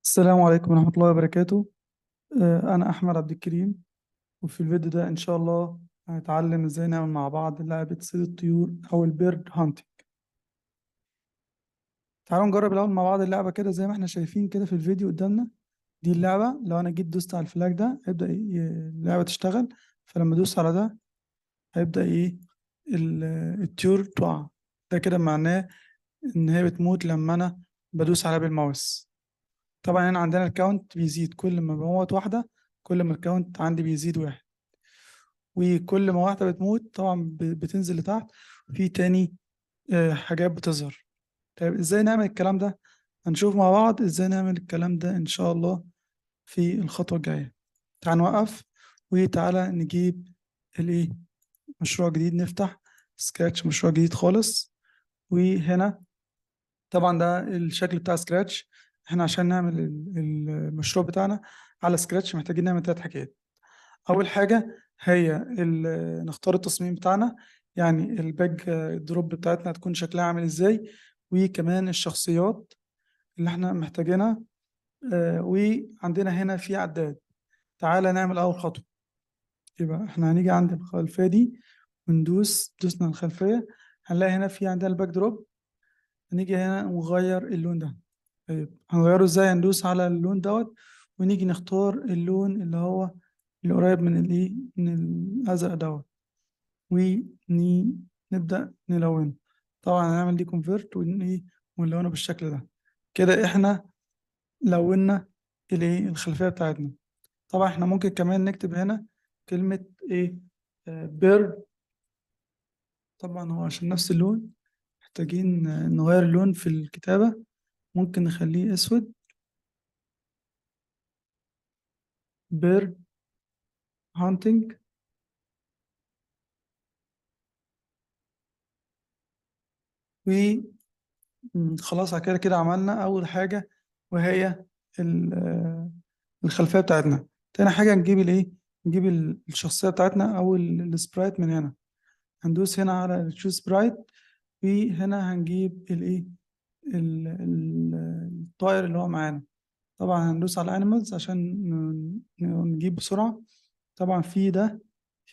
السلام عليكم ورحمة الله وبركاته. أنا أحمد عبد الكريم، وفي الفيديو ده إن شاء الله هنتعلم إزاي نعمل مع بعض لعبة صيد الطيور أو البيرد هانتنج. تعالوا نجرب الأول مع بعض اللعبة كده زي ما إحنا شايفين كده في الفيديو قدامنا. دي اللعبة، لو أنا جيت دوست على الفلاج ده هيبدأ اللعبة تشتغل. فلما أدوس على ده هيبدأ ال- الطيور تقع. ده كده معناه إن هي بتموت لما أنا بدوس عليها بالماوس. طبعا هنا عندنا الكاونت بيزيد، كل ما بموت واحدة كل ما الكاونت عندي بيزيد واحد، وكل ما واحدة بتموت طبعا بتنزل لتحت، في تاني حاجات بتظهر. طيب ازاي نعمل الكلام ده؟ هنشوف مع بعض ازاي نعمل الكلام ده ان شاء الله في الخطوة الجاية. تعال نوقف وتعالى نجيب الايه مشروع جديد، نفتح سكراتش مشروع جديد خالص. وهنا طبعا ده الشكل بتاع سكراتش. احنا عشان نعمل المشروع بتاعنا على سكراتش محتاجين نعمل ثلاث حاجات. اول حاجه هي نختار التصميم بتاعنا، يعني الباك دروب بتاعتنا تكون شكلها عامل ازاي، وكمان الشخصيات اللي احنا محتاجينها. وعندنا هنا في عداد. تعالى نعمل اول خطوه. يبقى احنا هنيجي عند الخلفيه دي دوسنا الخلفيه، هنلاقي هنا في عندنا الباك دروب. هنيجي هنا ونغير اللون ده. طيب هنغيره ازاي؟ هندوس على اللون دوت ونيجي نختار اللون اللي هو اللي قريب من الازرق دوت، ونبدأ نلونه. طبعا هنعمل دي كونفيرت ونلونه بالشكل ده. كده احنا لونا الخلفية بتاعتنا. طبعا احنا ممكن كمان نكتب هنا كلمة بيرد. طبعا هو عشان نفس اللون محتاجين نغير اللون في الكتابة. ممكن نخليه اسود، بيرد هانتنج. وخلاص على كده كده عملنا أول حاجة، وهي ال- الخلفية بتاعتنا. تاني حاجة نجيب نجيب الشخصية بتاعتنا أو السبرايت من هنا. هندوس هنا على الشو سبرايت، وهنا هنجيب الطائر اللي هو معانا. طبعا هندوس على انيمالز عشان نجيب بسرعة. طبعا في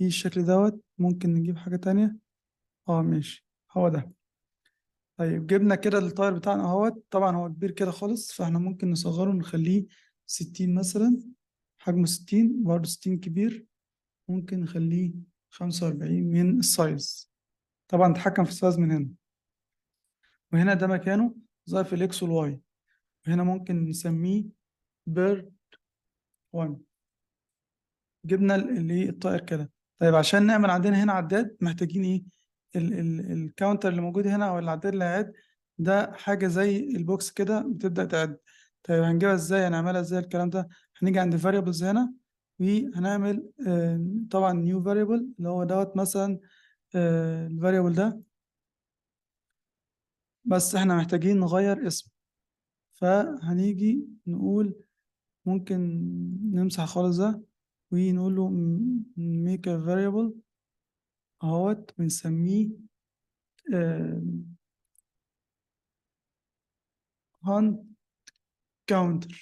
الشكل دوت، ممكن نجيب حاجة تانية. اه ماشي، هو ده. طيب جبنا كده الطائر بتاعنا اهوت. طبعا هو كبير كده خالص، فاحنا ممكن نصغره نخليه 60 مثلا. حجمه 60، برضه 60 كبير. ممكن نخليه 45 من السايز. طبعا نتحكم في السايز من هنا. وهنا ده مكانه ظهر في الاكس والواي. وهنا ممكن نسميه بيرد 1. جبنا الطائر كده. طيب عشان نعمل عندنا هنا عداد محتاجين الكاونتر اللي موجود هنا او العداد اللي هيعد. ده حاجة زي البوكس كده بتبدأ تعد. طيب هنجيبها ازاي؟ هنعملها ازاي الكلام ده؟ هنيجي عند variables هنا وهنعمل طبعا new variable اللي هو دوت مثلا الفاريبل ده. بس احنا محتاجين نغير اسم. فهنيجي نقول ممكن نمسح خالص ده ونقول له make a variable اهوت ونسميه آه، hunt counter.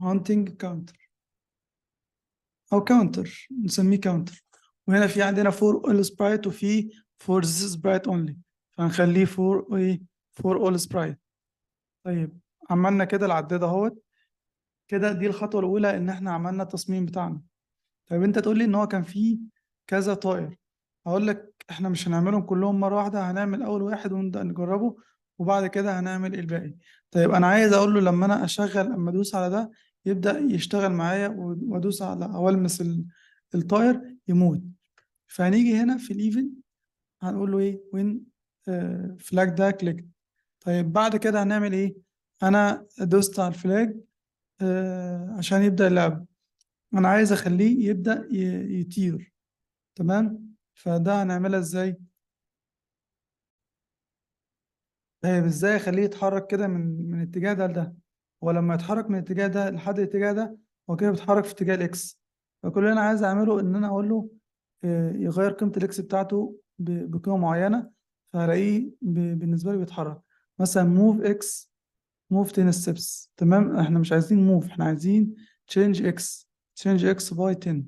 hunting counter او كاونتر، نسميه كاونتر. وهنا في عندنا for all sprite وفي for this sprite only، فهنخليه for for all sprite. طيب عملنا كده العداد اهوت. كده دي الخطوة الأولى إن إحنا عملنا التصميم بتاعنا. طيب أنت تقول لي إن هو كان فيه كذا طائر. هقول لك إحنا مش هنعملهم كلهم مرة واحدة، هنعمل أول واحد ونبدأ نجربه، وبعد كده هنعمل الباقي. طيب أنا عايز أقول له لما أنا أشغل، أما أدوس على ده يبدأ يشتغل معايا، وأدوس على أو ألمس الطائر يموت. فهنيجي هنا في الإيفن هنقول له وين فلاج ده كليك. طيب بعد كده هنعمل أنا دوست على الفلاج عشان يبدأ اللعب. انا عايز اخليه يبدأ يطير. تمام، فده هنعملها ازاي؟ طيب ازاي اخليه يتحرك كده من الاتجاه ده لده؟ هو لما يتحرك من الاتجاه ده لحد الاتجاه ده هو كده بيتحرك في اتجاه الاكس. فكل اللي انا عايز اعمله ان انا اقول له يغير قيمة الاكس بتاعته بقيمة معينة. فهلاقيه بالنسبة لي بيتحرك. مثلا موف اكس موف 10 ستيبس. تمام، احنا مش عايزين موف، احنا عايزين تشينج اكس، تشينج اكس باي 10.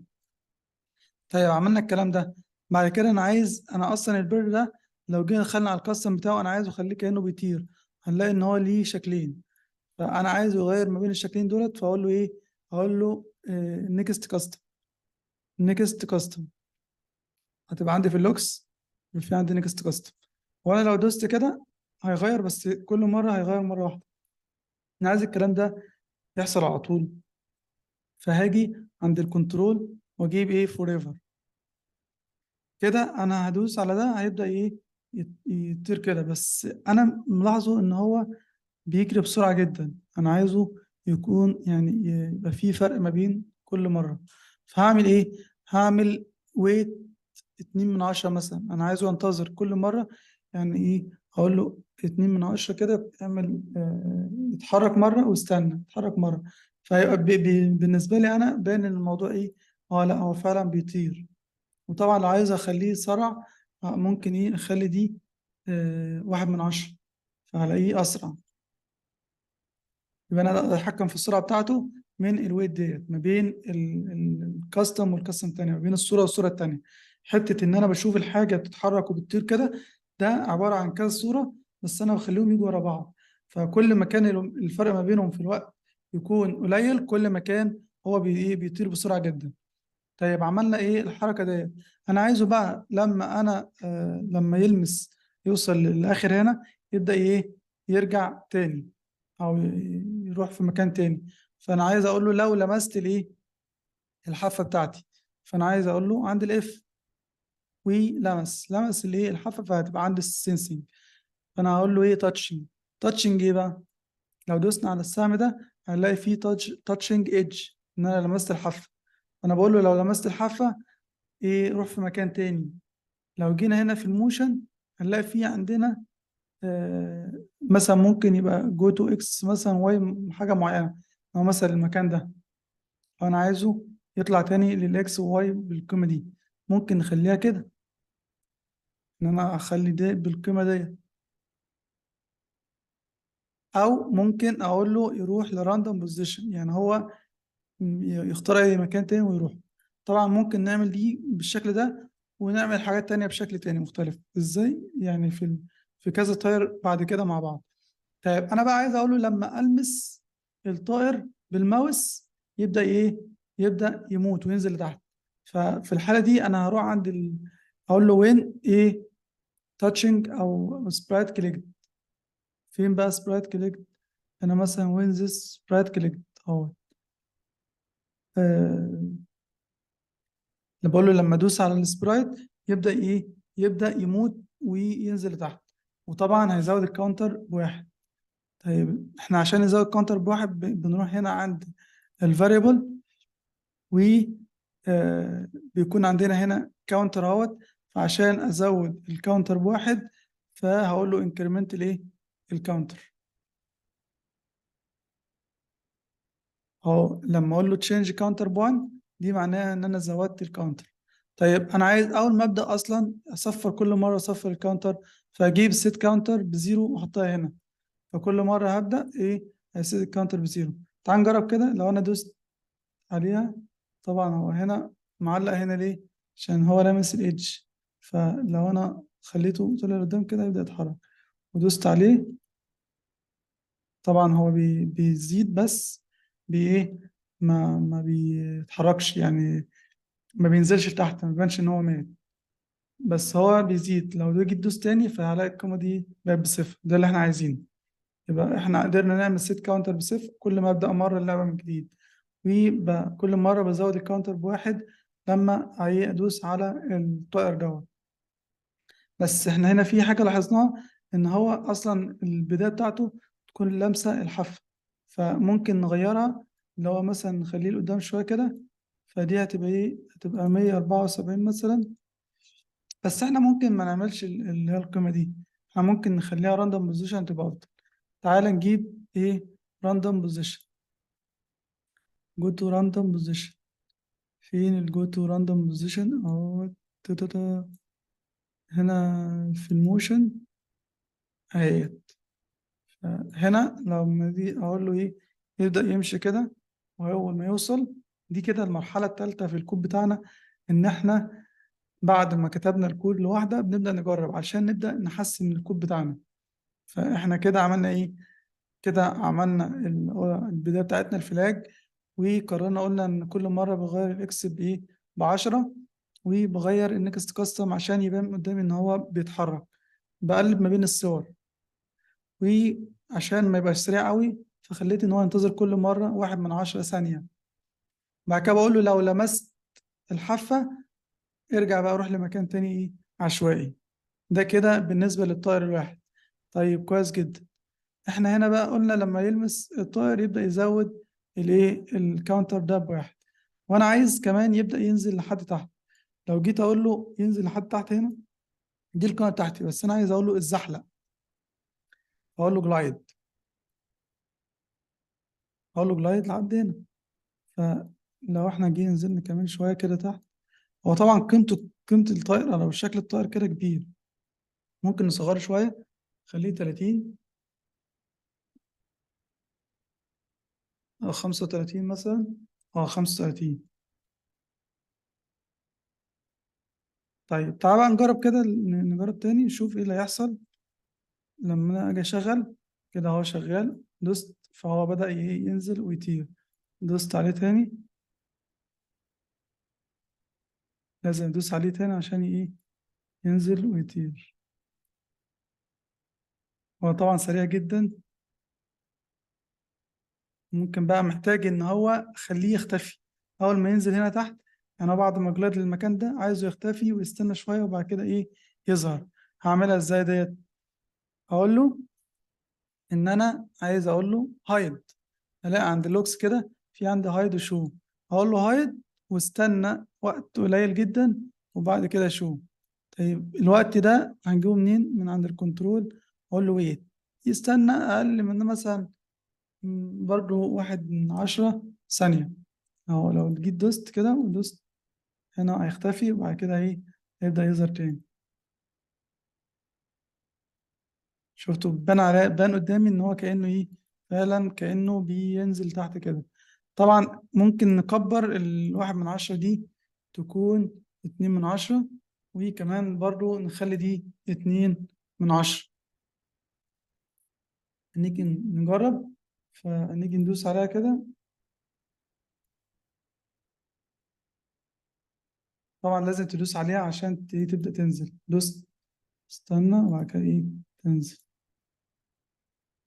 طيب عملنا الكلام ده، بعد كده انا عايز، انا اصلا البيرد ده لو جينا دخلنا على الكاستم بتاعه انا عايزه اخليه كانه بيطير، هنلاقي ان هو ليه شكلين، فانا عايزه يغير ما بين الشكلين دولت، فاقول له ايه، اقول له نيكست كاستم، نيكست كاستم. هتبقى عندي في اللوكس، في عندي نيكست كاستم، وانا لو دوست كده هيغير، بس كل مره هيغير مره واحده. انا عايز الكلام ده يحصل على طول، فهاجي عند الكنترول واجيب ايه فور ايفر. كده انا هدوس على ده هيبدا ايه يطير كده، بس انا ملاحظه ان هو بيجري بسرعه جدا، انا عايزه يكون يعني يبقى في فرق ما بين كل مره. فهعمل ايه، هعمل ويت 2 من 10 مثلا، انا عايزه ينتظر كل مره، يعني ايه، هقول له 2 من 10 كده، اعمل يتحرك مره واستنى يتحرك مره، فيبقى بالنسبه لي انا باين ان الموضوع ايه، اه لا هو فعلا بيطير. وطبعا لو عايز اخليه سرع، ممكن ايه اخلي دي 1 من 10، فهلاقيه اسرع. يبقى انا اقدر اتحكم في السرعه بتاعته من الويت ديت ما بين الكاستم والكاستم التانية، ما بين الصوره والصوره التانية. حته ان انا بشوف الحاجه بتتحرك وبتطير كده، ده عباره عن كذا صوره، بس انا بخليهم يجوا ورا بعض، فكل ما كان الفرق ما بينهم في الوقت يكون قليل، كل ما كان هو بيطير بسرعه جدا. طيب عملنا ايه الحركه ديت، انا عايزه بقى لما انا لما يلمس يوصل للاخر هنا، يبدا ايه يرجع تاني، او يروح في مكان تاني. فانا عايز اقول له لو لمست الايه الحافه بتاعتي، فانا عايز اقول له عند الاف، لمس الايه الحافه، فهتبقى عند السنسنج. فانا هقول له ايه تاتشنج. تاتشنج ايه بقى، لو دوسنا على السهم ده هنلاقي فيه تاتشنج ايدج، ان انا لمست الحافه. انا بقول له لو لمست الحافه ايه روح في مكان تاني. لو جينا هنا في الموشن هنلاقي فيه عندنا مثلا ممكن يبقى جو تو اكس مثلا واي حاجه معينه، او مثلا المكان ده انا عايزه يطلع تاني للاكس وواي بالقيمه دي، ممكن نخليها كده، ان انا اخلي ده بالقيمه دي، او ممكن اقول له يروح لراندوم بوزيشن، يعني هو يختار اي مكان تاني ويروح. طبعا ممكن نعمل دي بالشكل ده، ونعمل حاجات تانية بشكل تاني مختلف ازاي، يعني في كذا طاير بعد كده مع بعض. طيب انا بقى عايز اقول له لما المس الطائر بالماوس يبدا ايه، يبدا يموت وينزل لتحت. ففي الحاله دي انا هروح عند اقول له وين ايه تاتشنج او سبرايت كليك. فين بقى سبرايت كليك، انا مثلا وين ذس سبرايت كليك اهو. آه اللي بقول له لما ادوس على السبرايت يبدا ايه، يبدا يموت وينزل لتحت، وطبعا هيزود الكاونتر بواحد. طيب احنا عشان نزود الكاونتر بواحد بنروح هنا عند الفاريبل، و بيكون عندنا هنا كاونتر اهوت، فعشان ازود الكاونتر بواحد فهقول له انكريمنت الايه الكاونتر. اهو لما اقول له تشينج كاونتر بوان دي معناها ان انا زودت الكاونتر. طيب انا عايز اول ما ابدا اصلا اصفر كل مره اصفر الكاونتر، فاجيب سيت كاونتر بزيرو واحطها هنا، فكل مره هبدا ايه هسيت الكاونتر بزيرو. تعال نجرب كده، لو انا دوست عليها، طبعا هو هنا معلق هنا ليه، عشان هو لامس الايدج، فلو انا خليته طلع لقدام كده يبدأ يتحرك، ودوست عليه طبعا هو بيزيد، بس بايه ما بيتحركش، يعني ما بينزلش تحت، ما بيبانش ان هو مات، بس هو بيزيد. لو جيت تدوس تاني فهلاقي القيمة دي بقت بصفر، ده اللي احنا عايزينه. يبقى احنا قدرنا نعمل سيت كاونتر بصفر كل ما ابدا امر اللعبه من جديد، وكل مره بزود الكاونتر بواحد لما ادوس على الطائر دوت. بس احنا هنا في حاجه لاحظناها، ان هو اصلا البدايه بتاعته تكون لامسه الحافه، فممكن نغيرها، اللي هو مثلا نخليه لقدام شويه كده، فدي هتبقى ايه، هتبقى 174 مثلا. بس احنا ممكن ما نعملش اللي هي القيمه دي، احنا ممكن نخليها راندوم بوزيشن تبقى افضل. تعال نجيب ايه راندوم بوزيشن، جو تو راندوم بوزيشن. فين الجو تو راندوم بوزيشن اهو، تاتا، هنا في الموشن اهي، هنا لما دي اقول له ايه، يبدأ يمشي كده، واول ما يوصل دي كده المرحلة الثالثة في الكود بتاعنا، ان احنا بعد ما كتبنا الكود لوحده بنبدأ نجرب عشان نبدأ نحسن الكود بتاعنا. فاحنا كده عملنا ايه؟ كده عملنا البداية بتاعتنا الفلاج، وقررنا قلنا ان كل مرة بغير الاكس بايه، ب10، وبغير النكست كاستم عشان يبان قدامي ان هو بيتحرك. بقلب ما بين الصور، وعشان ما يبقاش سريع قوي فخليت ان هو ينتظر كل مرة 1/10 ثانية. بعد كده بقول له لو لمست الحافة ارجع بقى روح لمكان تاني ايه، عشوائي. ده كده بالنسبة للطائر الواحد. طيب كويس جدا. احنا هنا بقى قلنا لما يلمس الطائر يبدأ يزود الايه الكاونتر ده ب1، وانا عايز كمان يبدأ ينزل لحد تحت. لو جيت اقول له ينزل لحد تحت هنا، دي القناة بتاعتي، بس انا عايز اقول له الزحلق، اقول له جلايد، اقول له جلايد لحد هنا. فلو احنا جينا نزلنا كمان شوية كده تحت، هو طبعا قيمة الطائر لو شكل الطائر كده كبير، ممكن نصغره شوية، خليه 30 أو 35 مثلا. 35. طيب تعال بقى نجرب كده، نجرب تاني نشوف ايه اللي هيحصل لما انا اجي اشغل. كده هو شغال، دوست فهو بدأ ينزل ويطير. دوست عليه تاني، لازم ادوس عليه تاني عشان ايه، ينزل ويطير. هو طبعا سريع جدا. ممكن بقى محتاج ان هو خليه يختفي اول ما ينزل هنا تحت. يعني هو بعد ما جلد للمكان ده عايزه يختفي ويستنى شوية وبعد كده ايه، يظهر. هعملها ازاي ديت؟ هقول له ان انا عايز اقول له هايد. الاقي عند اللوكس كده في عندي هايد وشو. هقول له هايد واستنى وقت قليل جدا وبعد كده شو. طيب الوقت ده هنجيبه منين؟ من عند الكنترول. اقول له ويت، يستنى اقل من مثلا برضه 1/10 ثانية. اهو لو جيت دوست كده ودوست هنا هيختفي وبعد كده ايه، هيبدأ يظهر تاني. شفتوا بان على بان قدامي ان هو كأنه ايه، فعلا كأنه بينزل تحت كده. طبعا ممكن نكبر 1/10 دي تكون 2/10، وكمان برضو نخلي دي 2/10. نيجي نجرب، فنيجي ندوس عليها كده. طبعا لازم تدوس عليها عشان تبدأ تنزل. دوس، استنى وبعد كده ايه، تنزل.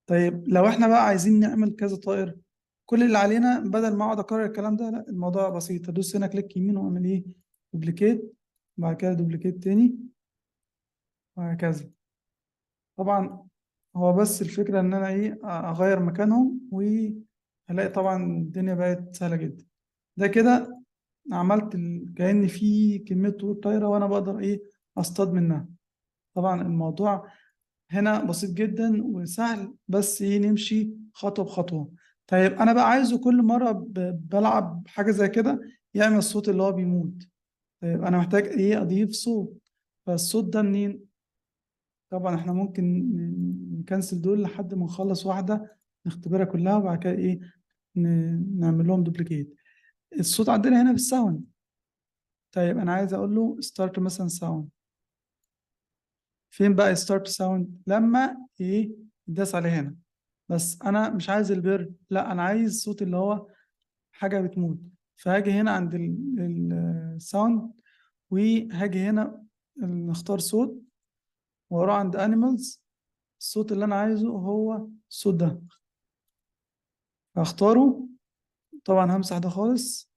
طيب لو احنا بقى عايزين نعمل كذا طائر، كل اللي علينا بدل ما اقعد اكرر الكلام ده، لا الموضوع بسيط. ادوس هنا كليك يمين واعمل ايه، دوبليكيت، وبعد كده دوبليكيت تاني، وهكذا. طبعا هو بس الفكرة ان انا ايه اغير مكانهم، وهلاقي طبعا الدنيا بقت سهلة جدا. ده كده عملت كأن في كمية طيور طايرة وانا بقدر ايه اصطاد منها. طبعا الموضوع هنا بسيط جدا وسهل، بس ايه نمشي خطوة بخطوة. طيب انا بقى عايزه كل مرة بلعب حاجة زي كده يعمل الصوت اللي هو بيموت. طيب انا محتاج ايه، اضيف صوت. فالصوت ده منين؟ طبعا احنا ممكن نكنسل دول لحد ما نخلص واحدة نختبرها كلها وبعد كده ايه، نعمل لهم دوبليكيت. الصوت عندنا هنا في الساوند. طيب انا عايز اقول له ستارت مثلا ساوند. فين بقى ستارت ساوند؟ لما ايه، يداس عليه هنا. بس انا مش عايز البر، لا انا عايز الصوت اللي هو حاجة بتموت. فهاجي هنا عند الساوند، وهاجي هنا نختار صوت، واروح عند انيمالز. الصوت اللي انا عايزه هو الصوت ده، هختاره. طبعا همسح ده خالص،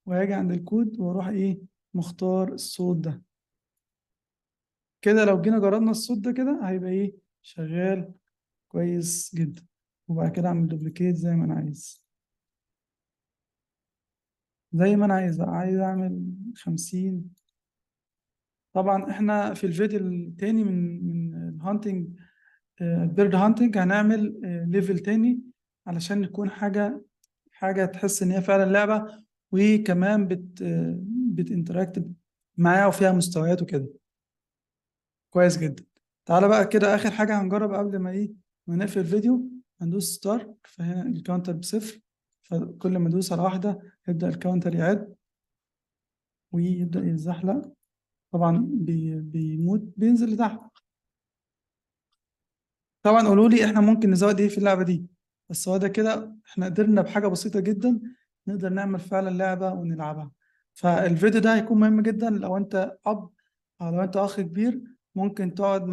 وهاجي عند الكود واروح ايه، مختار الصوت ده. كده لو جينا جربنا الصوت ده كده هيبقى ايه، شغال كويس جدا. وبعد كده اعمل دوبليكيت زي ما انا عايز. زي ما انا عايز بقى، عايز اعمل 50. طبعا احنا في الفيديو التاني من الهانتنج، بيرد هانتنج، هنعمل ليفل تاني علشان نكون حاجة تحس ان هي فعلا لعبة، وكمان بتinteract معاها وفيها مستويات وكده. كويس جدا. تعالى بقى كده اخر حاجة هنجرب قبل ما ايه، لما نقفل الفيديو هندوس ستارت، فهنا الكاونتر بصفر، فكل ما ندوس على واحدة يبدأ الكاونتر يعد ويبدأ يتزحلق. طبعا بيموت بينزل لتحت. طبعا قولوا لي احنا ممكن نزود ايه في اللعبة دي، بس هو ده كده احنا قدرنا بحاجة بسيطة جدا نقدر نعمل فعلا لعبة ونلعبها. فالفيديو ده هيكون مهم جدا لو انت اب او لو انت اخ كبير، ممكن تقعد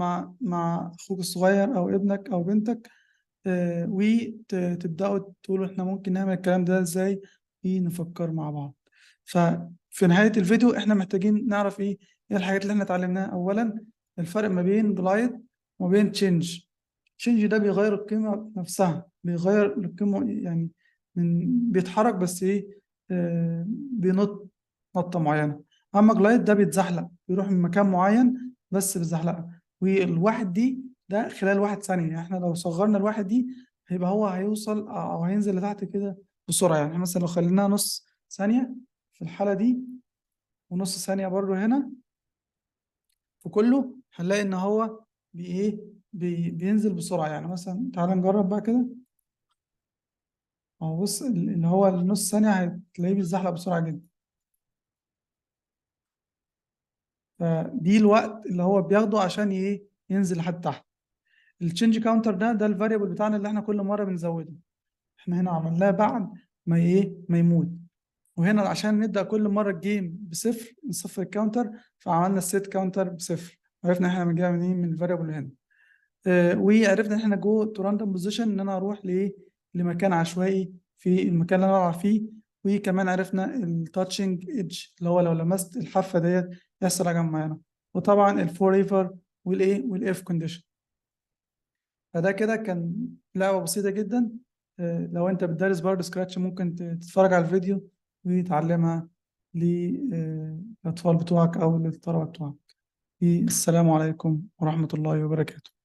مع اخوك الصغير او ابنك او بنتك، وتبدأوا تقولوا احنا ممكن نعمل الكلام ده ازاي ونفكر مع بعض. ففي نهاية الفيديو احنا محتاجين نعرف ايه الحاجات اللي احنا اتعلمناها. اولا الفرق ما بين جلايد وما بين تشينج. تشينج ده بيغير القيمة نفسها، بيغير القيمة يعني من بيتحرك بس بينط نطة معينة. اما جلايد ده بيتزحلق، بيروح من مكان معين بس بيتزحلق. والواحد دي ده خلال 1 ثانية، يعني احنا لو صغرنا الواحد دي هيبقى هو هيوصل أو هينزل لتحت كده بسرعة. يعني إحنا مثلا لو خليناها نص ثانية في الحالة دي، ونص ثانية برضو هنا، في كله هنلاقي إن هو بينزل بسرعة. يعني مثلا تعال نجرب بقى كده. أهو بص اللي هو النص ثانية هتلاقيه بيتزحلق بسرعة جدا. فدي الوقت اللي هو بياخده عشان ينزل لحد تحت. التشينج كاونتر ده الفاريبل بتاعنا اللي احنا كل مرة بنزوده. احنا هنا عملناه بعد ما يموت. وهنا عشان نبدأ كل مرة الجيم بصفر نصفر الكاونتر، فعملنا السيت كاونتر بصفر. عرفنا احنا بنجيبها منين من الفاريبل هنا. وعرفنا ان احنا جو تو راندوم بوزيشن، ان انا اروح لمكان عشوائي في المكان اللي انا العب فيه. وكمان عرفنا التاتشنج ايدج اللي هو لو لمست الحافة ديت يحصل حاجة معينة. وطبعا الفور ايفر والاف كونديشن. فده كده كان لعبة بسيطة جدا. لو انت بتدرس برضه سكراتش ممكن تتفرج على الفيديو وتعلمها للأطفال بتوعك أو للطلبة بتوعك. السلام عليكم ورحمة الله وبركاته.